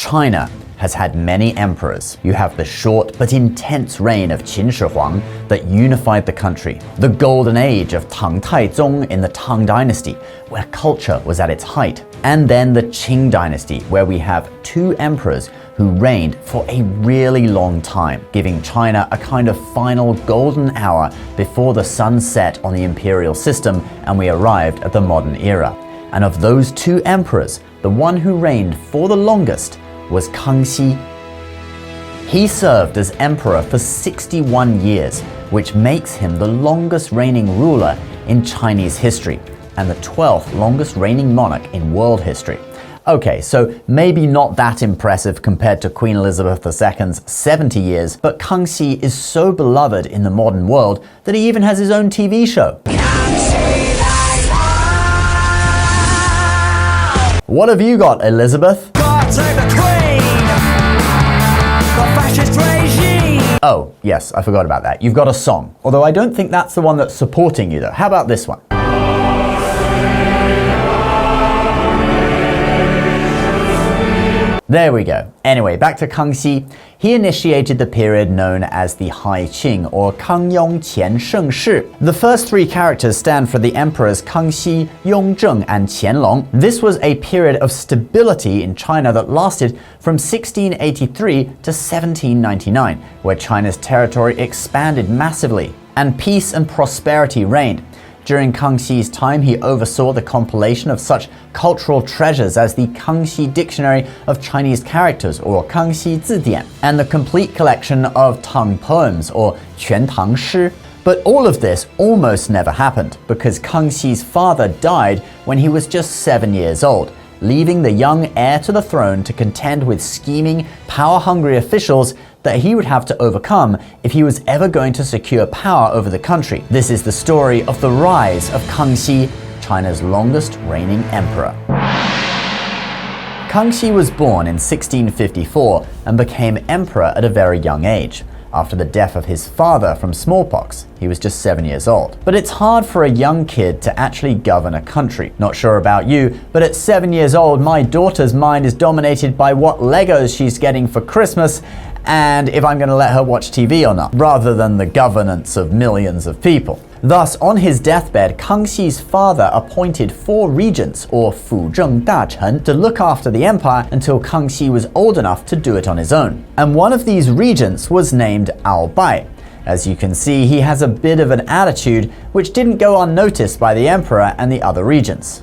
China has had many emperors. You have the short but intense reign of Qin Shi Huang that unified the country, the golden age of Tang Taizong in the Tang Dynasty, where culture was at its height, and then the Qing Dynasty, where we have two emperors who reigned for a really long time, giving China a kind of final golden hour before the sun set on the imperial system and we arrived at the modern era. And of those two emperors, the one who reigned for the longest was Kangxi. He served as emperor for 61 years, which makes him the longest reigning ruler in Chinese history and the 12th longest reigning monarch in world history. Okay, so maybe not that impressive compared to Queen Elizabeth II's 70 years, but Kangxi is so beloved in the modern world that he even has his own TV show. What have you got, Elizabeth? Oh, yes, I forgot about that. You've got a song. Although I don't think that's the one that's supporting you though. How about this one? There we go. Anyway, back to Kangxi. He initiated the period known as the High Qing, or Kangyong Qian Sheng Shi. The first three characters stand for the emperors Kangxi, Yongzheng, and Qianlong. This was a period of stability in China that lasted from 1683 to 1799, where China's territory expanded massively, and peace and prosperity reigned. During Kangxi's time, he oversaw the compilation of such cultural treasures as the Kangxi Dictionary of Chinese Characters, or Kangxi Zidian, and the complete collection of Tang poems, or Quan Tang Shi. But all of this almost never happened, because Kangxi's father died when he was just 7 years old, leaving the young heir to the throne to contend with scheming, power-hungry officials that he would have to overcome if he was ever going to secure power over the country. This is the story of the rise of Kangxi, China's longest reigning emperor. Kangxi was born in 1654 and became emperor at a very young age, after the death of his father from smallpox. He was just 7 years old. But it's hard for a young kid to actually govern a country. Not sure about you, but at 7 years old, my daughter's mind is dominated by what Legos she's getting for Christmas and if I'm going to let her watch TV or not, rather than the governance of millions of people. Thus, on his deathbed, Kangxi's father appointed 4 regents, or Fuzheng Dachen, to look after the empire until Kangxi was old enough to do it on his own. And one of these regents was named Aobai. As you can see, he has a bit of an attitude which didn't go unnoticed by the emperor and the other regents.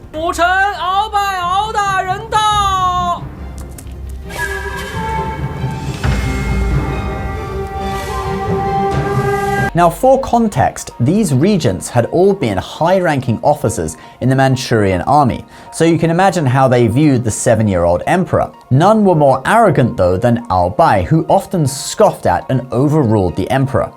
Now, for context, these regents had all been high-ranking officers in the Manchurian army, so you can imagine how they viewed the 7-year-old emperor. None were more arrogant, though, than Aobai, who often scoffed at and overruled the emperor.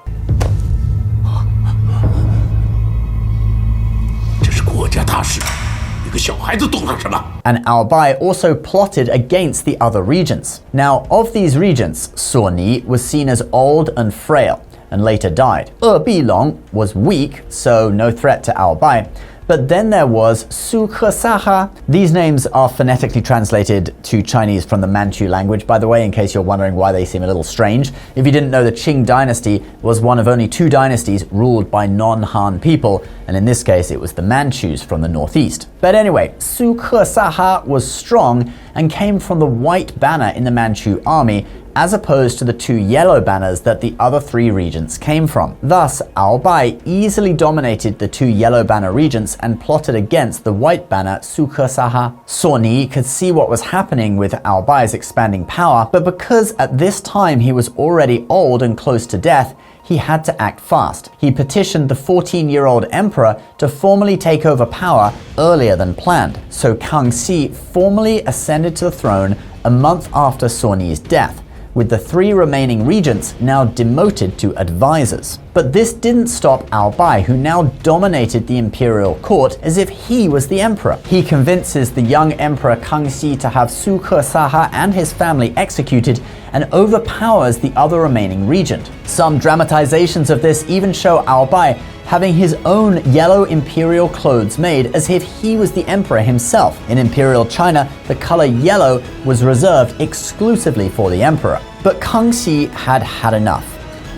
And Aobai also plotted against the other regents. Now, of these regents, Suoni was seen as old and frail, and later died. Bilong was weak, so no threat to Aobai. But then there was Su Kesaha. These names are phonetically translated to Chinese from the Manchu language, by the way, in case you're wondering why they seem a little strange. If you didn't know, the Qing dynasty was one of only 2 dynasties ruled by non-Han people, and in this case it was the Manchus from the northeast. But anyway, Su Kesaha was strong and came from the white banner in the Manchu army, as opposed to the 2 yellow banners that the other 3 regents came from. Thus, Aobai easily dominated the 2 yellow banner regents and plotted against the white banner Su Kesaha. Suoni could see what was happening with Aobai's expanding power, but because at this time he was already old and close to death, he had to act fast. He petitioned the 14-year-old emperor to formally take over power earlier than planned. So Kangxi formally ascended to the throne a month after Suoni's death, with the 3 remaining regents now demoted to advisors. But this didn't stop Aobai, who now dominated the imperial court as if he was the emperor. He convinces the young emperor Kangxi to have Su Kesaha and his family executed and overpowers the other remaining regent. Some dramatizations of this even show Aobai having his own yellow imperial clothes made as if he was the emperor himself. In imperial China, the color yellow was reserved exclusively for the emperor. But Kangxi had had enough,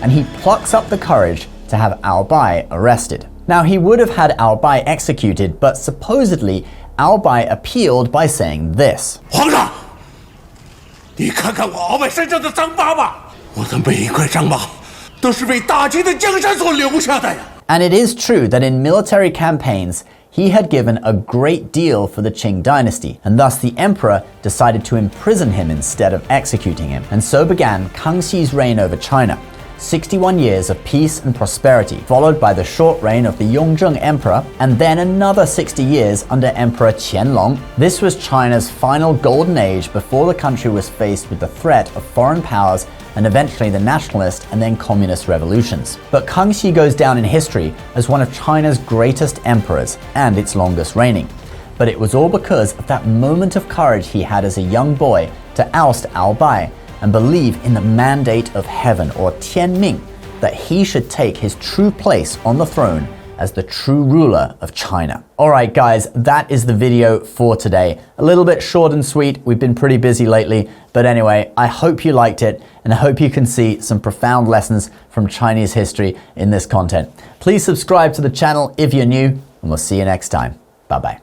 and he plucks up the courage to have Aobai arrested. Now, he would have had Aobai executed, but supposedly Aobai appealed by saying this. 皇上，你看看我鳌拜身上的伤疤吧，我的每一块伤疤都是为大清的江山所留下的呀。 And it is true that in military campaigns, he had given a great deal for the Qing dynasty, and thus the emperor decided to imprison him instead of executing him. And so began Kangxi's reign over China. 61 years of peace and prosperity, followed by the short reign of the Yongzheng Emperor, and then another 60 years under Emperor Qianlong. This was China's final golden age before the country was faced with the threat of foreign powers and eventually the nationalist and then communist revolutions. But Kangxi goes down in history as one of China's greatest emperors and its longest reigning. But it was all because of that moment of courage he had as a young boy to oust Aobai and believe in the mandate of heaven, or Tianming, that he should take his true place on the throne as the true ruler of China. Alright guys, that is the video for today. A little bit short and sweet, we've been pretty busy lately, but anyway, I hope you liked it, and I hope you can see some profound lessons from Chinese history in this content. Please subscribe to the channel if you're new, and we'll see you next time. Bye bye.